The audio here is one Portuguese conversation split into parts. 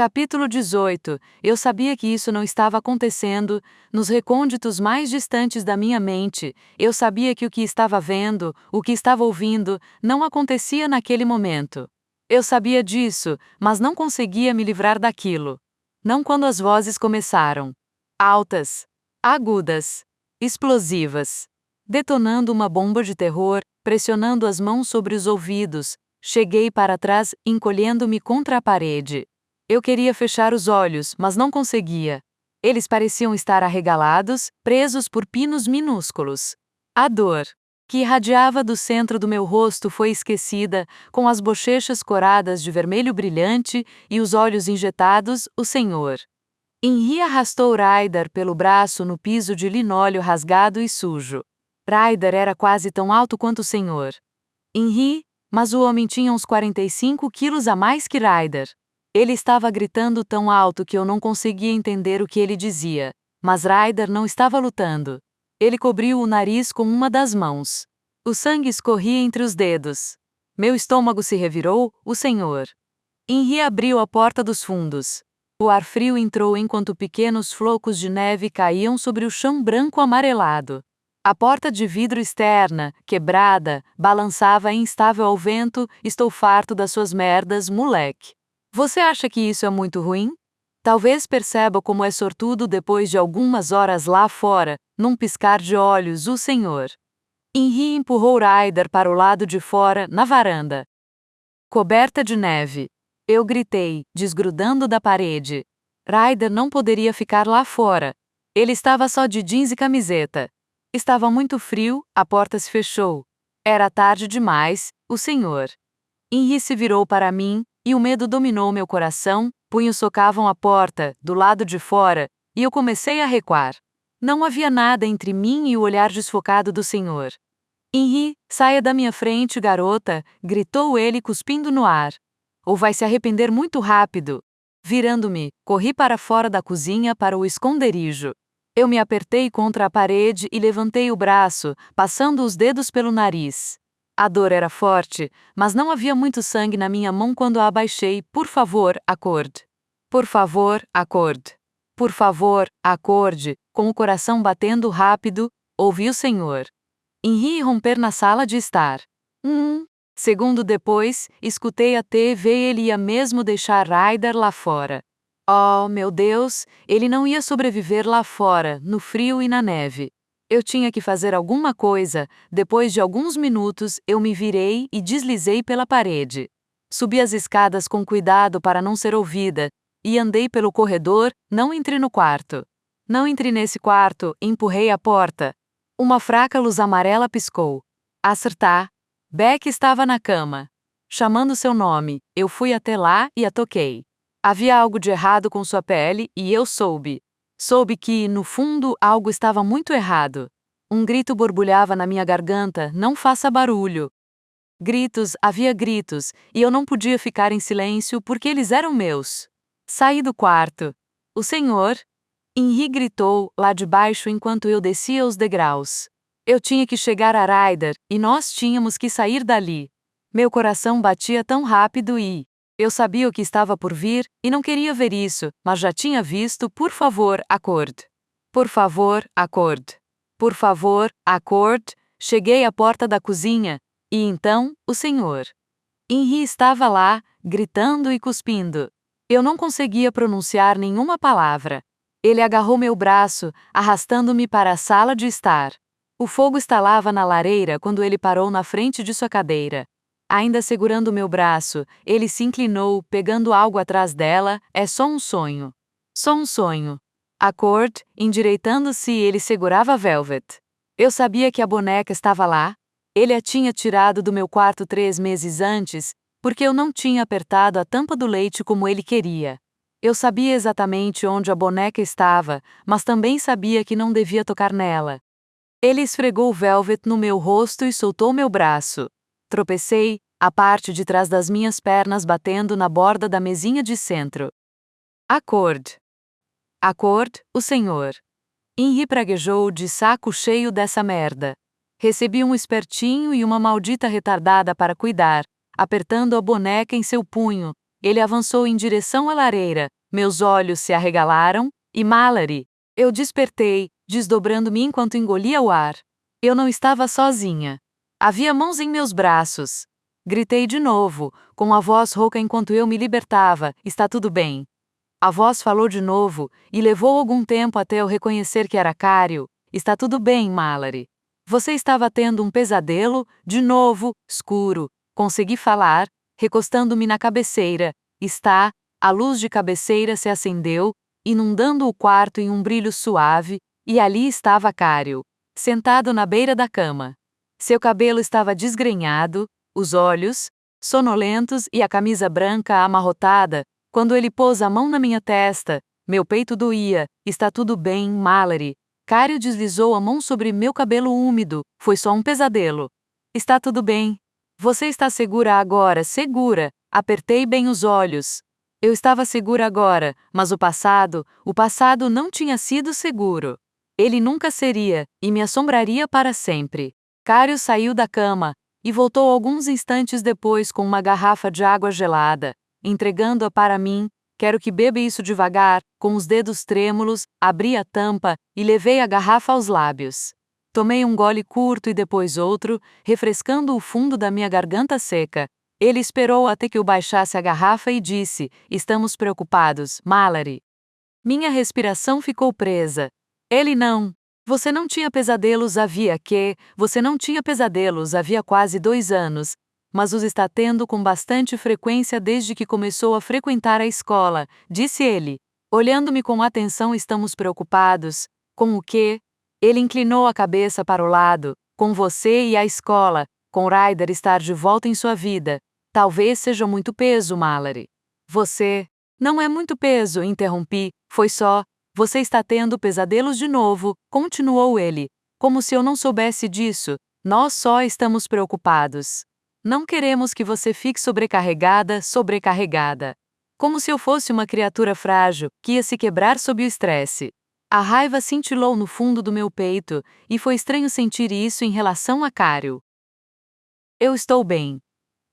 Capítulo 18. Eu sabia que isso não estava acontecendo, nos recônditos mais distantes da minha mente, eu sabia que o que estava vendo, o que estava ouvindo, não acontecia naquele momento. Eu sabia disso, mas não conseguia me livrar daquilo. Não quando as vozes começaram. Altas, agudas, explosivas. Detonando uma bomba de terror, pressionando as mãos sobre os ouvidos, cheguei para trás, encolhendo-me contra a parede. Eu queria fechar os olhos, mas não conseguia. Eles pareciam estar arregalados, presos por pinos minúsculos. A dor, que irradiava do centro do meu rosto, foi esquecida, com as bochechas coradas de vermelho brilhante e os olhos injetados, o Senhor. Henri arrastou Ryder pelo braço no piso de linóleo rasgado e sujo. Ryder era quase tão alto quanto o Senhor. Henri, mas o homem tinha uns 45 quilos a mais que Ryder. Ele estava gritando tão alto que eu não conseguia entender o que ele dizia, mas Ryder não estava lutando. Ele cobriu o nariz com uma das mãos. O sangue escorria entre os dedos. Meu estômago se revirou, o Senhor. Henri abriu a porta dos fundos. O ar frio entrou enquanto pequenos flocos de neve caíam sobre o chão branco amarelado. A porta de vidro externa, quebrada, balançava instável ao vento. Estou farto das suas merdas, moleque. Você acha que isso é muito ruim? Talvez perceba como é sortudo depois de algumas horas lá fora, num piscar de olhos, o Senhor. Henri empurrou Ryder para o lado de fora, na varanda. Coberta de neve. Eu gritei, desgrudando da parede. Ryder não poderia ficar lá fora. Ele estava só de jeans e camiseta. Estava muito frio, a porta se fechou. Era tarde demais, o Senhor. Henri se virou para mim, e o medo dominou meu coração, punhos socavam a porta, do lado de fora, e eu comecei a recuar. Não havia nada entre mim e o olhar desfocado do Senhor. Henri, saia da minha frente, garota, gritou ele cuspindo no ar. Ou vai se arrepender muito rápido. Virando-me, corri para fora da cozinha para o esconderijo. Eu me apertei contra a parede e levantei o braço, passando os dedos pelo nariz. A dor era forte, mas não havia muito sangue na minha mão quando a abaixei. Por favor, acorde. Por favor, acorde. Por favor, acorde. Com o coração batendo rápido, ouvi o Senhor. Henri romper na sala de estar. Segundo depois, escutei a TV e ele ia mesmo deixar Ryder lá fora. Oh, meu Deus, ele não ia sobreviver lá fora, no frio e na neve. Eu tinha que fazer alguma coisa. Depois de alguns minutos, eu me virei e deslizei pela parede. Subi as escadas com cuidado para não ser ouvida, e andei pelo corredor. Não entre no quarto. Não entre nesse quarto, empurrei a porta. Uma fraca luz amarela piscou. Acertar. Beck estava na cama. Chamando seu nome, eu fui até lá e a toquei. Havia algo de errado com sua pele, e eu soube. Soube que, no fundo, algo estava muito errado. Um grito borbulhava na minha garganta: não faça barulho. Gritos, havia gritos, e eu não podia ficar em silêncio porque eles eram meus. Saí do quarto. O Senhor? Henri gritou, lá de baixo enquanto eu descia os degraus. Eu tinha que chegar a Ryder, e nós tínhamos que sair dali. Meu coração batia tão rápido e... eu sabia o que estava por vir, e não queria ver isso, mas já tinha visto. Por favor, acorde. Por favor, acorde. Por favor, acorde. Cheguei à porta da cozinha, e então, o Senhor. Henri estava lá, gritando e cuspindo. Eu não conseguia pronunciar nenhuma palavra. Ele agarrou meu braço, arrastando-me para a sala de estar. O fogo estalava na lareira quando ele parou na frente de sua cadeira. Ainda segurando meu braço, ele se inclinou, pegando algo atrás dela. É só um sonho. Só um sonho. Acorde, endireitando-se, ele segurava Velvet. Eu sabia que a boneca estava lá. Ele a tinha tirado do meu quarto 3 meses antes, porque eu não tinha apertado a tampa do leite como ele queria. Eu sabia exatamente onde a boneca estava, mas também sabia que não devia tocar nela. Ele esfregou Velvet no meu rosto e soltou meu braço. Tropecei, a parte de trás das minhas pernas batendo na borda da mesinha de centro. Acorde. Acorde, o Senhor. Henri praguejou, de saco cheio dessa merda. Recebi um espertinho e uma maldita retardada para cuidar, apertando a boneca em seu punho. Ele avançou em direção à lareira. Meus olhos se arregalaram, e Mallory. Eu despertei, desdobrando-me enquanto engolia o ar. Eu não estava sozinha. Havia mãos em meus braços. Gritei de novo, com a voz rouca enquanto eu me libertava: está tudo bem. A voz falou de novo, e levou algum tempo até eu reconhecer que era Cário. Está tudo bem, Mallory. Você estava tendo um pesadelo, de novo, escuro. Consegui falar, recostando-me na cabeceira. Está. A luz de cabeceira se acendeu, inundando o quarto em um brilho suave, e ali estava Cário, sentado na beira da cama. Seu cabelo estava desgrenhado, os olhos, sonolentos e a camisa branca amarrotada. Quando ele pôs a mão na minha testa, meu peito doía. Está tudo bem, Mallory. Cário deslizou a mão sobre meu cabelo úmido. Foi só um pesadelo. Está tudo bem. Você está segura agora, segura. Apertei bem os olhos. Eu estava segura agora, mas o passado não tinha sido seguro. Ele nunca seria, e me assombraria para sempre. Cário saiu da cama, e voltou alguns instantes depois com uma garrafa de água gelada, entregando-a para mim. Quero que beba isso devagar. Com os dedos trêmulos, abri a tampa e levei a garrafa aos lábios. Tomei um gole curto e depois outro, refrescando o fundo da minha garganta seca. Ele esperou até que eu baixasse a garrafa e disse: estamos preocupados, Mallory. Minha respiração ficou presa. Ele não. Você não tinha pesadelos Você não tinha pesadelos havia quase 2 anos, mas os está tendo com bastante frequência desde que começou a frequentar a escola, disse ele. Olhando-me com atenção: estamos preocupados. Com o quê? Ele inclinou a cabeça para o lado. Com você e a escola, com Ryder estar de volta em sua vida. Talvez seja muito peso, Mallory. Você. Não é muito peso, interrompi. Foi só. Você está tendo pesadelos de novo, continuou ele. Como se eu não soubesse disso. Nós só estamos preocupados. Não queremos que você fique sobrecarregada. Como se eu fosse uma criatura frágil, que ia se quebrar sob o estresse. A raiva cintilou no fundo do meu peito, e foi estranho sentir isso em relação a Cário. Eu estou bem.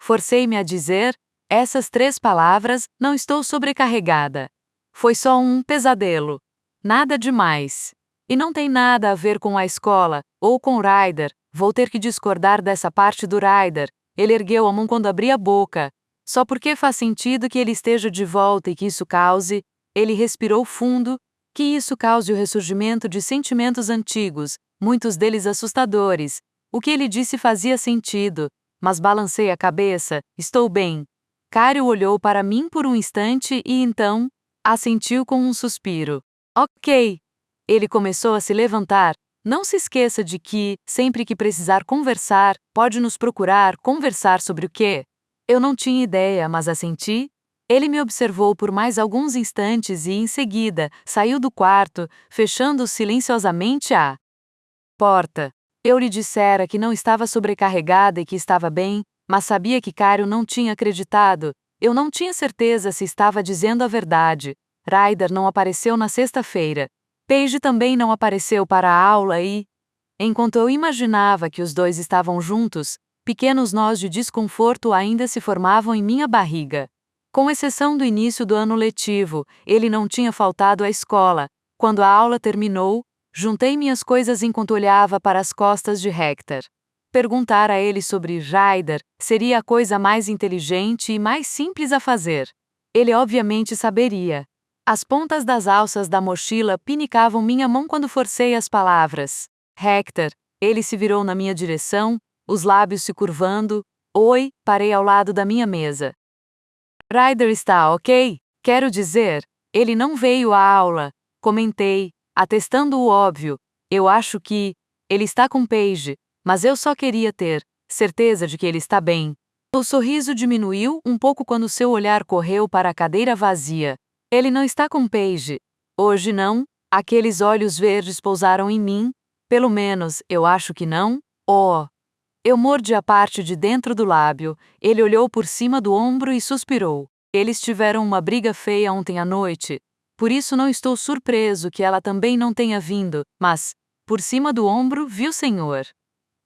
Forcei-me a dizer essas 3 palavras: não estou sobrecarregada. Foi só um pesadelo. Nada demais. E não tem nada a ver com a escola, ou com Ryder. Vou ter que discordar dessa parte do Ryder. Ele ergueu a mão quando abri a boca. Só porque faz sentido que ele esteja de volta e que isso cause. Ele respirou fundo. Que isso cause o ressurgimento de sentimentos antigos, muitos deles assustadores. O que ele disse fazia sentido. Mas balancei a cabeça. Estou bem. Cário olhou para mim por um instante e então assentiu com um suspiro. Ok. Ele começou a se levantar. Não se esqueça de que, sempre que precisar conversar, pode nos procurar. Conversar sobre o quê? Eu não tinha ideia, mas assenti. Ele me observou por mais alguns instantes e, em seguida, saiu do quarto, fechando silenciosamente a porta. Eu lhe dissera que não estava sobrecarregada e que estava bem, mas sabia que Cário não tinha acreditado. Eu não tinha certeza se estava dizendo a verdade. Ryder não apareceu na sexta-feira. Paige também não apareceu para a aula e, enquanto eu imaginava que os dois estavam juntos, pequenos nós de desconforto ainda se formavam em minha barriga. Com exceção do início do ano letivo, ele não tinha faltado à escola. Quando a aula terminou, juntei minhas coisas enquanto olhava para as costas de Hector. Perguntar a ele sobre Ryder seria a coisa mais inteligente e mais simples a fazer. Ele obviamente saberia. As pontas das alças da mochila pinicavam minha mão quando forcei as palavras. Hector. Ele se virou na minha direção, os lábios se curvando. Oi, parei ao lado da minha mesa. Ryder está ok? Quero dizer, ele não veio à aula. Comentei, atestando o óbvio. Eu acho que ele está com Paige, mas eu só queria ter certeza de que ele está bem. O sorriso diminuiu um pouco quando seu olhar correu para a cadeira vazia. Ele não está com Paige. Hoje não. Aqueles olhos verdes pousaram em mim. Pelo menos, eu acho que não. Oh! Eu mordi a parte de dentro do lábio. Ele olhou por cima do ombro e suspirou. Eles tiveram uma briga feia ontem à noite. Por isso não estou surpreso que ela também não tenha vindo, mas, por cima do ombro, viu o Senhor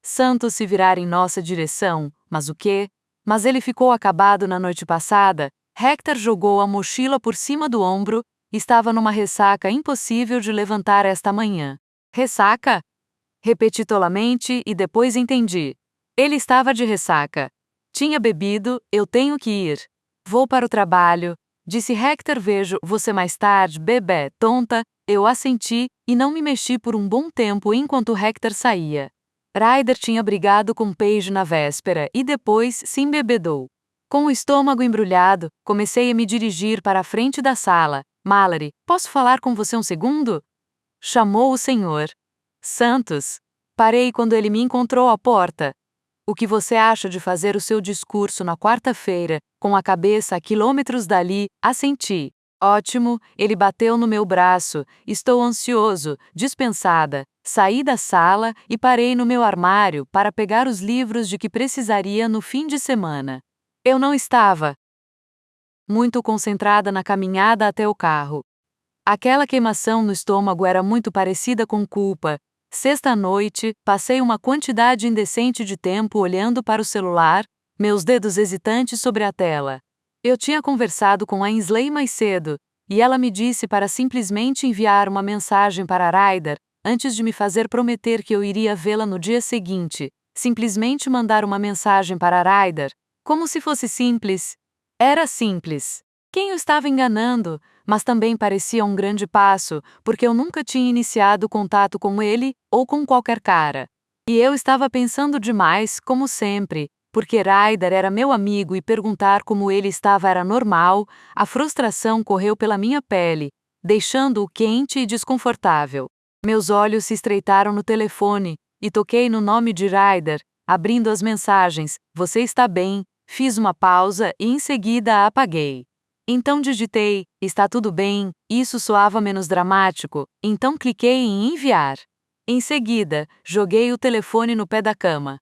Santo se virar em nossa direção. Mas o quê? Mas ele ficou acabado na noite passada. Hector jogou a mochila por cima do ombro. Estava numa ressaca impossível de levantar esta manhã. Ressaca? Repeti tolamente e depois entendi. Ele estava de ressaca. Tinha bebido, eu tenho que ir. Vou para o trabalho, disse Hector. Vejo você mais tarde, bebê, tonta. Eu assenti, e não me mexi por um bom tempo enquanto Hector saía. Ryder tinha brigado com Paige na véspera e depois se embebedou. Com o estômago embrulhado, comecei a me dirigir para a frente da sala. Mallory, posso falar com você um segundo? Chamou o senhor Santos. Parei quando ele me encontrou à porta. O que você acha de fazer o seu discurso na quarta-feira, com a cabeça a quilômetros dali? Assenti. Ótimo, ele bateu no meu braço. Estou ansioso, dispensada. Saí da sala e parei no meu armário para pegar os livros de que precisaria no fim de semana. Eu não estava muito concentrada na caminhada até o carro. Aquela queimação no estômago era muito parecida com culpa. Sexta-noite, passei uma quantidade indecente de tempo olhando para o celular, meus dedos hesitantes sobre a tela. Eu tinha conversado com a Ainsley mais cedo, e ela me disse para simplesmente enviar uma mensagem para Ryder, antes de me fazer prometer que eu iria vê-la no dia seguinte. Simplesmente mandar uma mensagem para Ryder. Como se fosse simples. Era simples. Quem o estava enganando? Mas também parecia um grande passo, porque eu nunca tinha iniciado contato com ele, ou com qualquer cara. E eu estava pensando demais, como sempre, porque Ryder era meu amigo e perguntar como ele estava era normal. A frustração correu pela minha pele, deixando-o quente e desconfortável. Meus olhos se estreitaram no telefone, e toquei no nome de Ryder, abrindo as mensagens. Você está bem? Fiz uma pausa e em seguida a apaguei. Então digitei, está tudo bem, isso soava menos dramático, então cliquei em enviar. Em seguida, joguei o telefone no pé da cama.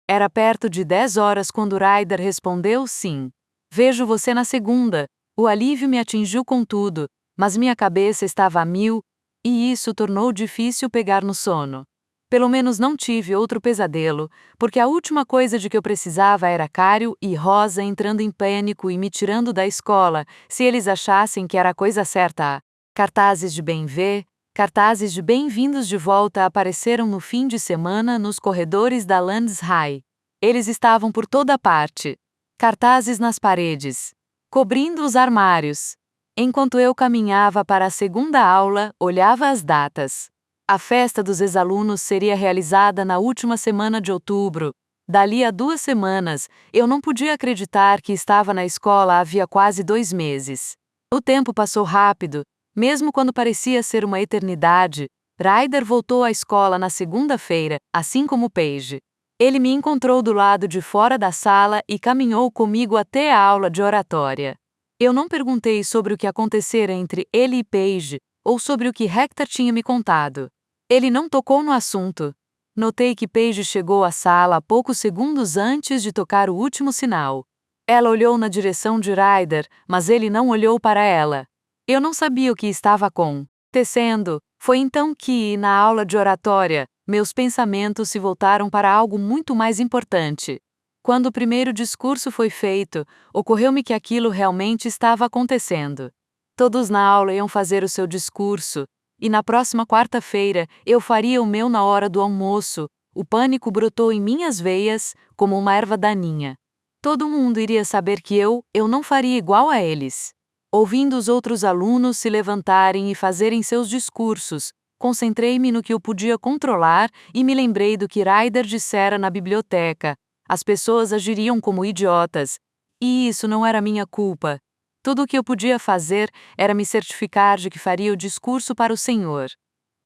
Era perto de 10 horas quando Ryder respondeu sim. Vejo você na segunda. O alívio me atingiu com tudo, mas minha cabeça estava a mil, e isso tornou difícil pegar no sono. Pelo menos não tive outro pesadelo, porque a última coisa de que eu precisava era Cário e Rosa entrando em pânico e me tirando da escola, se eles achassem que era a coisa certa. Cartazes de bem-ver, cartazes de bem-vindos de volta apareceram no fim de semana nos corredores da Lands High. Eles estavam por toda parte. Cartazes nas paredes, cobrindo os armários. Enquanto eu caminhava para a segunda aula, olhava as datas. A festa dos ex-alunos seria realizada na última semana de outubro. Dali a 2 semanas, eu não podia acreditar que estava na escola havia quase 2 meses. O tempo passou rápido, mesmo quando parecia ser uma eternidade. Ryder voltou à escola na segunda-feira, assim como Paige. Ele me encontrou do lado de fora da sala e caminhou comigo até a aula de oratória. Eu não perguntei sobre o que acontecera entre ele e Paige, ou sobre o que Hector tinha me contado. Ele não tocou no assunto. Notei que Paige chegou à sala poucos segundos antes de tocar o último sinal. Ela olhou na direção de Ryder, mas ele não olhou para ela. Eu não sabia o que estava acontecendo. Foi então que, na aula de oratória, meus pensamentos se voltaram para algo muito mais importante. Quando o primeiro discurso foi feito, ocorreu-me que aquilo realmente estava acontecendo. Todos na aula iam fazer o seu discurso, e na próxima quarta-feira eu faria o meu na hora do almoço. O pânico brotou em minhas veias, como uma erva daninha. Todo mundo iria saber que eu não faria igual a eles. Ouvindo os outros alunos se levantarem e fazerem seus discursos, concentrei-me no que eu podia controlar e me lembrei do que Ryder dissera na biblioteca. As pessoas agiriam como idiotas. E isso não era minha culpa. Tudo o que eu podia fazer era me certificar de que faria o discurso para o Senhor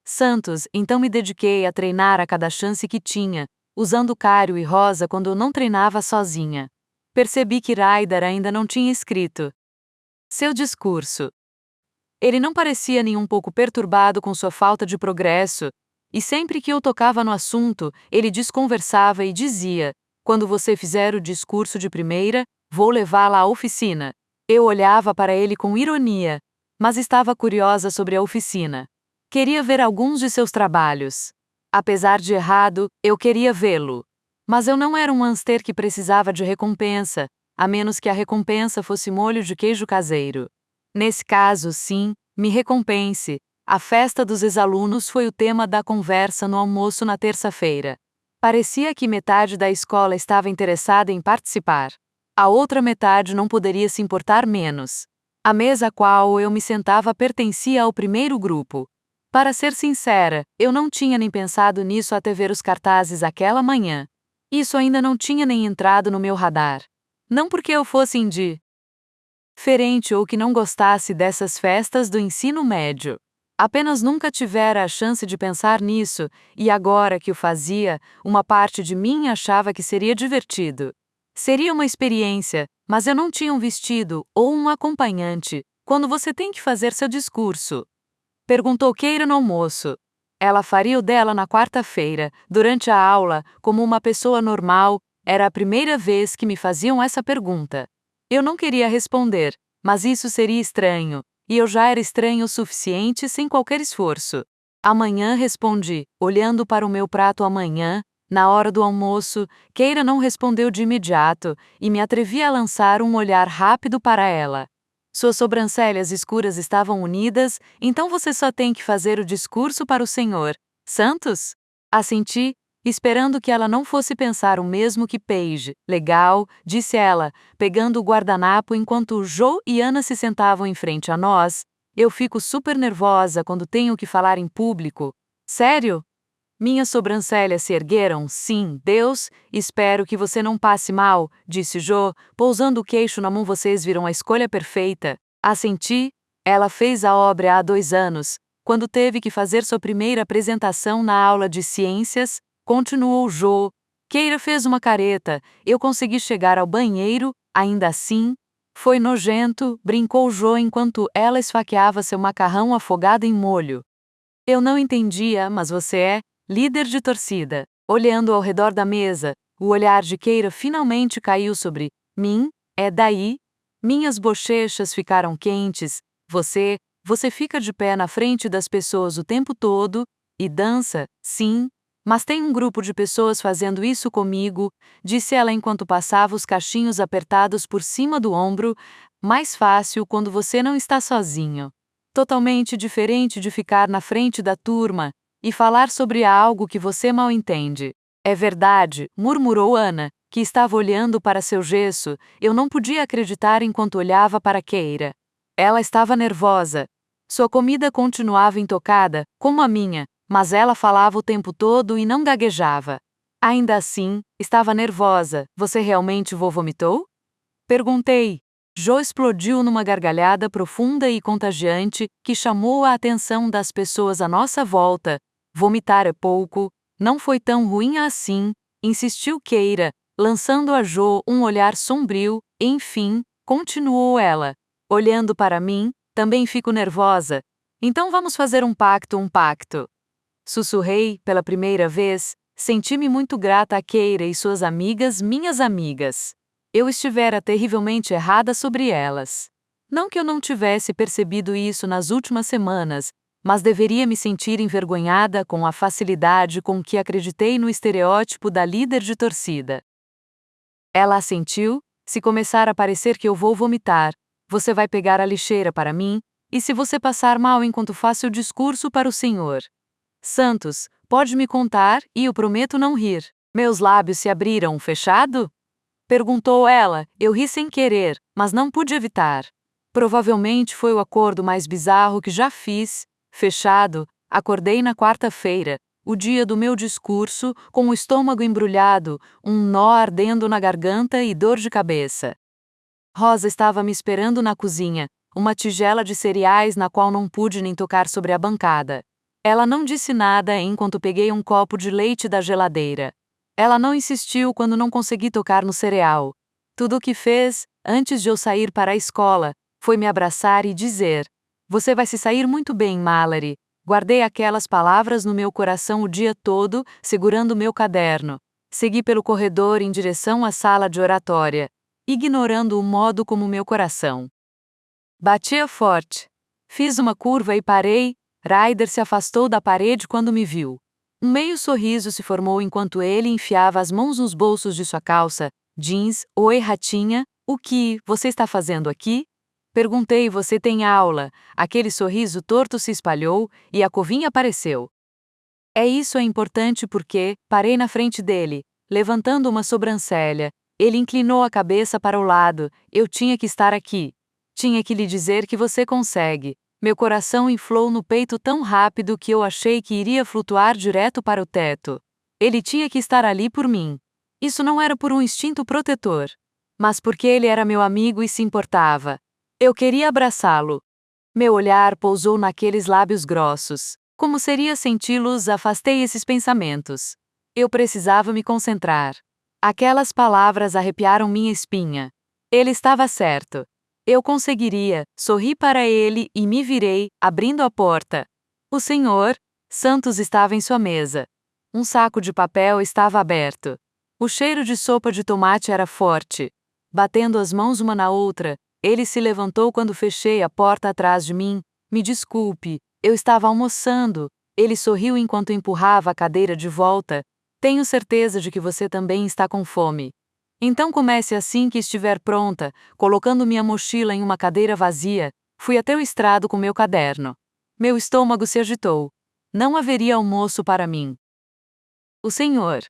Santos. Então me dediquei a treinar a cada chance que tinha, usando Cário e Rosa quando eu não treinava sozinha. Percebi que Ryder ainda não tinha escrito seu discurso. Ele não parecia nem um pouco perturbado com sua falta de progresso, e sempre que eu tocava no assunto, ele desconversava e dizia: quando você fizer o discurso de primeira, vou levá-la à oficina. Eu olhava para ele com ironia, mas estava curiosa sobre a oficina. Queria ver alguns de seus trabalhos. Apesar de errado, eu queria vê-lo. Mas eu não era um hamster que precisava de recompensa. a menos que a recompensa fosse molho de queijo caseiro. Nesse caso, sim, me recompense. A festa dos ex-alunos foi o tema da conversa no almoço na terça-feira. Parecia que metade da escola estava interessada em participar. A outra metade não poderia se importar menos. A mesa a qual eu me sentava pertencia ao primeiro grupo. Para ser sincera, eu não tinha nem pensado nisso até ver os cartazes aquela manhã. Isso ainda não tinha nem entrado no meu radar. Não porque eu fosse indiferente ou que não gostasse dessas festas do ensino médio. Apenas nunca tivera a chance de pensar nisso, e agora que o fazia, uma parte de mim achava que seria divertido. Seria uma experiência, mas eu não tinha um vestido ou um acompanhante quando você tem que fazer seu discurso. Perguntou Keira no almoço. Ela faria o dela na quarta-feira, durante a aula, como uma pessoa normal. Era a primeira vez que me faziam essa pergunta. Eu não queria responder, mas isso seria estranho, e eu já era estranho o suficiente sem qualquer esforço. Amanhã respondi, olhando para o meu prato amanhã. Na hora do almoço, Keira não respondeu de imediato, e me atrevi a lançar um olhar rápido para ela. Suas sobrancelhas escuras estavam unidas, então você só tem que fazer o discurso para o Senhor Santos? Assenti, esperando que ela não fosse pensar o mesmo que Paige. Legal, disse ela, pegando o guardanapo enquanto Joe e Ana se sentavam em frente a nós. Eu fico super nervosa quando tenho que falar em público. Sério? Minhas sobrancelhas se ergueram. Sim, Deus, espero que você não passe mal, disse Joe, pousando o queixo na mão. Vocês viram a escolha perfeita. Assenti. Ela fez a obra há 2 anos, quando teve que fazer sua primeira apresentação na aula de ciências, continuou Joe. Keira fez uma careta. Eu consegui chegar ao banheiro, ainda assim. Foi nojento, brincou Joe enquanto ela esfaqueava seu macarrão afogado em molho. Eu não entendia, mas você é líder de torcida. Olhando ao redor da mesa, o olhar de Keira finalmente caiu sobre mim. É daí? Minhas bochechas ficaram quentes. Você fica de pé na frente das pessoas o tempo todo e dança, sim, mas tem um grupo de pessoas fazendo isso comigo, disse ela enquanto passava os cachinhos apertados por cima do ombro. Mais fácil quando você não está sozinho. Totalmente diferente de ficar na frente da turma e falar sobre algo que você mal entende. É verdade, murmurou Ana, que estava olhando para seu gesso. Eu não podia acreditar enquanto olhava para Keira. Ela estava nervosa. Sua comida continuava intocada, como a minha, mas ela falava o tempo todo e não gaguejava. Ainda assim, estava nervosa. Você realmente vomitou? Perguntei. Joe explodiu numa gargalhada profunda e contagiante que chamou a atenção das pessoas à nossa volta. Vomitar é pouco, não foi tão ruim assim, insistiu Keira, lançando a Joe um olhar sombrio. Enfim, continuou ela, olhando para mim, também fico nervosa. Então vamos fazer um pacto. Sussurrei, pela primeira vez, senti-me muito grata a Keira e suas amigas, minhas amigas. Eu estivera terrivelmente errada sobre elas. Não que eu não tivesse percebido isso nas últimas semanas, mas deveria me sentir envergonhada com a facilidade com que acreditei no estereótipo da líder de torcida. Ela assentiu. Se começar a parecer que eu vou vomitar, você vai pegar a lixeira para mim, e se você passar mal enquanto faço o discurso para o Senhor Santos, pode me contar, e eu prometo não rir. Meus lábios se abriram, fechado? Perguntou ela. Eu ri sem querer, mas não pude evitar. Provavelmente foi o acordo mais bizarro que já fiz. Fechado, acordei na quarta-feira, o dia do meu discurso, com o estômago embrulhado, um nó ardendo na garganta e dor de cabeça. Rosa estava me esperando na cozinha, uma tigela de cereais na qual não pude nem tocar sobre a bancada. Ela não disse nada enquanto peguei um copo de leite da geladeira. Ela não insistiu quando não consegui tocar no cereal. Tudo o que fez, antes de eu sair para a escola, foi me abraçar e dizer: Você vai se sair muito bem, Mallory. Guardei aquelas palavras no meu coração o dia todo, segurando meu caderno. Segui pelo corredor em direção à sala de oratória, ignorando o modo como meu coração batia forte. Fiz uma curva e parei. Ryder se afastou da parede quando me viu. Um meio sorriso se formou enquanto ele enfiava as mãos nos bolsos de sua calça jeans. Oi, ratinha, O que você está fazendo aqui? Perguntei, você tem aula? Aquele sorriso torto se espalhou e a covinha apareceu. Isso é importante porque, parei na frente dele, levantando uma sobrancelha. Ele inclinou a cabeça para o lado, eu tinha que estar aqui. Tinha que lhe dizer que você consegue. Meu coração inflou no peito tão rápido que eu achei que iria flutuar direto para o teto. Ele tinha que estar ali por mim. Isso não era por um instinto protetor, mas porque ele era meu amigo e se importava. Eu queria abraçá-lo. Meu olhar pousou naqueles lábios grossos. Como seria senti-los? Afastei esses pensamentos. Eu precisava me concentrar. Aquelas palavras arrepiaram minha espinha. Ele estava certo. Eu conseguiria. Sorri para ele e me virei, abrindo a porta. O senhor Santos estava em sua mesa. Um saco de papel estava aberto. O cheiro de sopa de tomate era forte. Batendo as mãos uma na outra, ele se levantou quando fechei a porta atrás de mim. Me desculpe, eu estava almoçando. Ele sorriu enquanto empurrava a cadeira de volta. Tenho certeza de que você também está com fome. Então comece assim que estiver pronta, colocando minha mochila em uma cadeira vazia. Fui até o estrado com meu caderno. Meu estômago se agitou. Não haveria almoço para mim. O senhor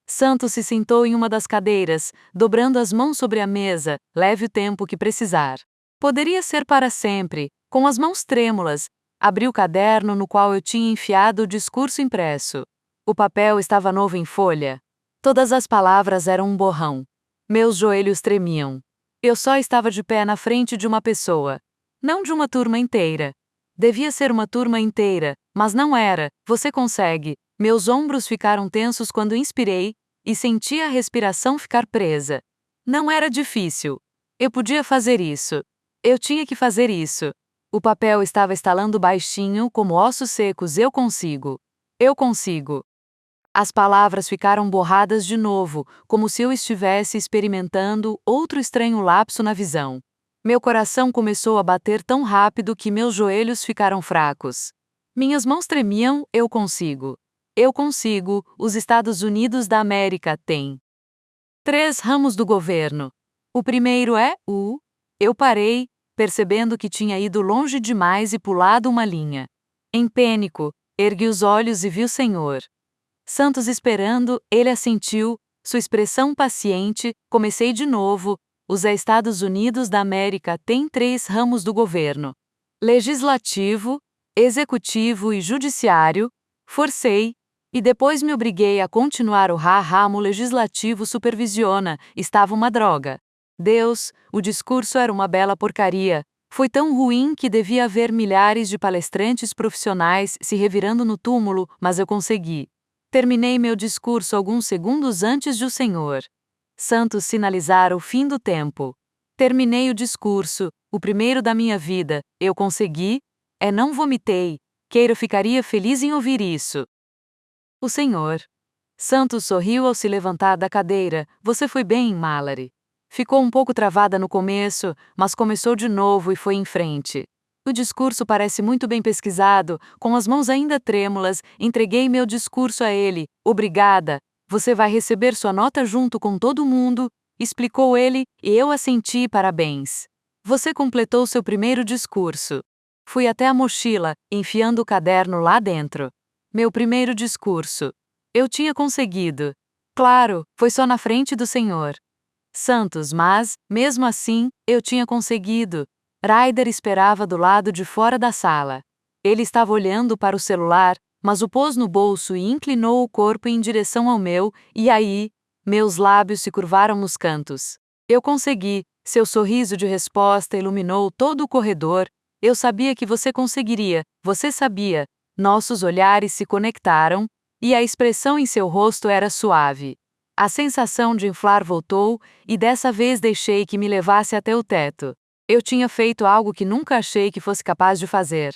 Santos se sentou em uma das cadeiras, dobrando as mãos sobre a mesa. Leve o tempo que precisar. Poderia ser para sempre. Com as mãos trêmulas, abri o caderno no qual eu tinha enfiado o discurso impresso. O papel estava novo em folha. Todas as palavras eram um borrão. Meus joelhos tremiam. Eu só estava de pé na frente de uma pessoa. Não de uma turma inteira. Devia ser uma turma inteira, mas não era. Você consegue. Meus ombros ficaram tensos quando inspirei, e senti a respiração ficar presa. Não era difícil. Eu podia fazer isso. Eu tinha que fazer isso. O papel estava estalando baixinho, como ossos secos. Eu consigo. Eu consigo. As palavras ficaram borradas de novo, como se eu estivesse experimentando outro estranho lapso na visão. Meu coração começou a bater tão rápido que meus joelhos ficaram fracos. Minhas mãos tremiam. Eu consigo. Eu consigo. Os Estados Unidos da América têm 3 ramos do governo. O primeiro é o. Eu parei, percebendo que tinha ido longe demais e pulado uma linha. Em pânico, ergui os olhos e vi o senhor Santos esperando. Ele assentiu, sua expressão paciente. Comecei de novo. Os Estados Unidos da América têm 3 ramos do governo: legislativo, executivo e judiciário. Forcei, e depois me obriguei a continuar. O ramo legislativo supervisiona. Estava uma droga. Deus, o discurso era uma bela porcaria. Foi tão ruim que devia haver milhares de palestrantes profissionais se revirando no túmulo, mas eu consegui. Terminei meu discurso alguns segundos antes de o senhor Santos sinalizar o fim do tempo. Terminei o discurso, o primeiro da minha vida. Eu consegui. Não vomitei. Queiro ficaria feliz em ouvir isso. O senhor Santos sorriu ao se levantar da cadeira. Você foi bem, Mallory. Ficou um pouco travada no começo, mas começou de novo e foi em frente. O discurso parece muito bem pesquisado. Com as mãos ainda trêmulas, entreguei meu discurso a ele. Obrigada. Você vai receber sua nota junto com todo mundo, explicou ele, e eu assenti. Parabéns. Você completou seu primeiro discurso. Fui até a mochila, enfiando o caderno lá dentro. Meu primeiro discurso. Eu tinha conseguido. Claro, foi só na frente do senhor Santos, mas, mesmo assim, eu tinha conseguido. Ryder esperava do lado de fora da sala. Ele estava olhando para o celular, mas o pôs no bolso e inclinou o corpo em direção ao meu, e aí, meus lábios se curvaram nos cantos. Eu consegui. Seu sorriso de resposta iluminou todo o corredor. Eu sabia que você conseguiria. Você sabia. Nossos olhares se conectaram, e a expressão em seu rosto era suave. A sensação de inflar voltou, e dessa vez deixei que me levasse até o teto. Eu tinha feito algo que nunca achei que fosse capaz de fazer.